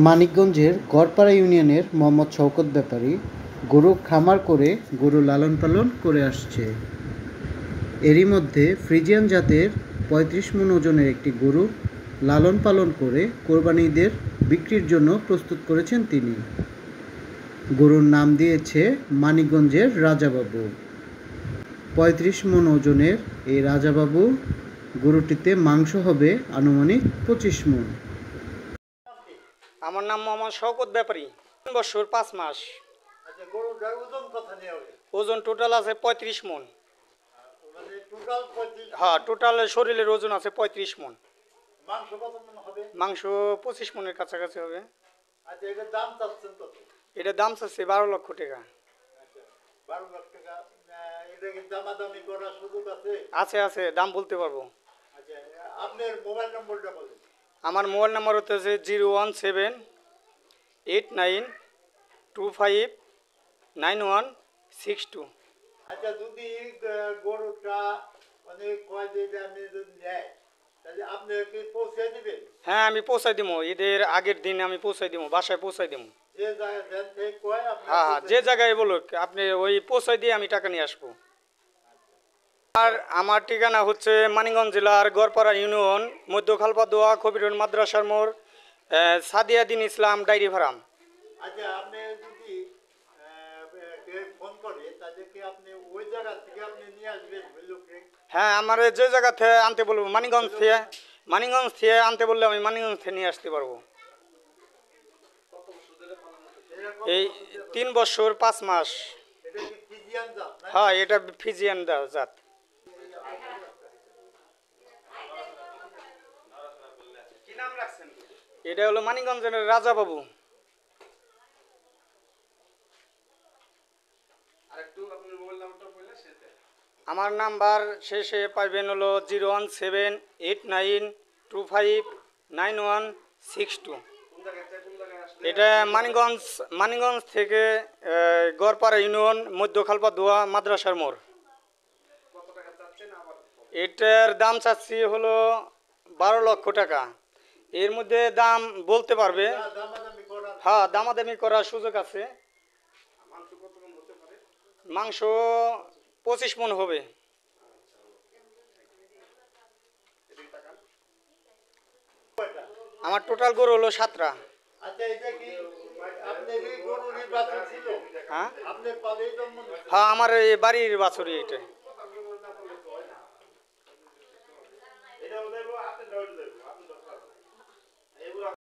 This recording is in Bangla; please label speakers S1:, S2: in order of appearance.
S1: মানিকগঞ্জের গড়পাড়া ইউনিয়নের মোহাম্মদ শওকত ব্যাপারী গরু খামার করে গরু লালন পালন করে আসছে। এরই মধ্যে ফ্রিজিয়ান জাতের ৩৫ মণ ওজনের একটি গরু লালন পালন করে কোরবানি ঈদের বিক্রির জন্য প্রস্তুত করেছেন তিনি। গরুর নাম দিয়েছে মানিকগঞ্জের রাজাবাবু। ৩৫ মণ ওজনের এই রাজাবাবু গরুটিতে মাংস হবে আনুমানিক ২৫ মণ।
S2: আমার নাম মোহাম্মদ শওকত ব্যাপারী, ৩ বছর ৫ মাস। ওজন টোটাল আছে ৩৫ মণ। হ্যাঁ, টোটাল শরীরের ওজন আছে ৩৫ মণ। মাংস ২৫ মণের কাছাকাছি হবে। এটার দাম চাচ্ছে ১২ লক্ষ টাকা। আছে আছে, দাম বলতে পারবো। আমার মোবাইল নাম্বার হচ্ছে 01789259162।
S3: আচ্ছা, যদি গরুটা কয় যে আমি যদি নেয়, তাহলে আপনি কি পৌঁছে দিবেন?
S2: হ্যাঁ, আমি পৌঁছাই দিব। ঈদের আগের দিন আমি পৌঁছাই দিব, বাসায় পৌঁছাই দিব।
S3: যে জায়গায় থেকে কয় আপনি?
S2: হ্যাঁ, যে জায়গায় বলুক আপনি ওই পৌঁছাই দিয়ে আমি টাকা নিয়ে আসবো। আর আমার ঠিকানা হচ্ছে মানিকগঞ্জ জেলার গড়পাড়া ইউনিয়ন, মধ্য খালপাদোয়া কবিরুল মাদ্রাসার মোড়, সাদিয়া দিন ইসলাম ডায়েরি ফার্ম।
S3: আচ্ছা, আপনি যদি ফোন করে, তাদেরকে আপনি ওই জায়গা থেকে আপনি নিয়ে আসবেন লোককে?
S2: হ্যাঁ, আমার যে জায়গা থেকে আনতে বলবো, মানিকগঞ্জ থেকে আনতে বললে আমি মানিকগঞ্জ থেকে নিয়ে আসতে পারবো। এই ৩ বছর ৫ মাস।
S3: এটা কি ফ্রিজিয়ান জাত?
S2: হ্যাঁ, এটা ফ্রিজিয়ান জাত। এটা হলো মানিকগঞ্জের রাজাবাবু। আমার নাম্বার শেষে পাইবেন হলো 01789259162। এটা মানিকগঞ্জ থেকে গড়পাড়া ইউনিয়ন, মধ্য খালপাদোয়া মাদ্রাসার মোড়। এটার দাম চাচ্ছি হলো ১২ লক্ষ টাকা। এর মধ্যে দাম বলতে পারবে। হ্যাঁ, দামাদামি করার সুযোগ আছে। মাংস ২৫ মণ হবে। আমার টোটাল গরু হলো ৭টা। হ্যাঁ হ্যাঁ, আমার এই বাড়ির বাছুরি এটা।